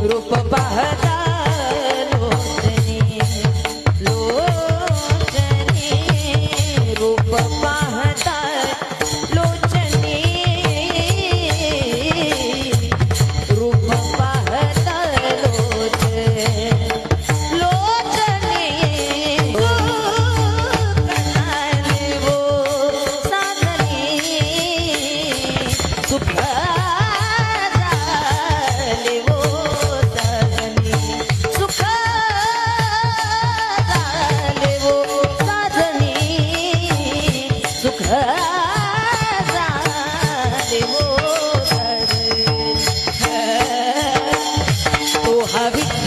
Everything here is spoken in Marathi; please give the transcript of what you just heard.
रूप पाहता लोचनी लोचनी रूप पाहता लोचनी रूप पाहता लोचनी लोचनी कणाले वो साधनी सुख झाले वो साधनी सुख झाले वो साधनी सुख झाले वो साधनी तो हा विठ्ठल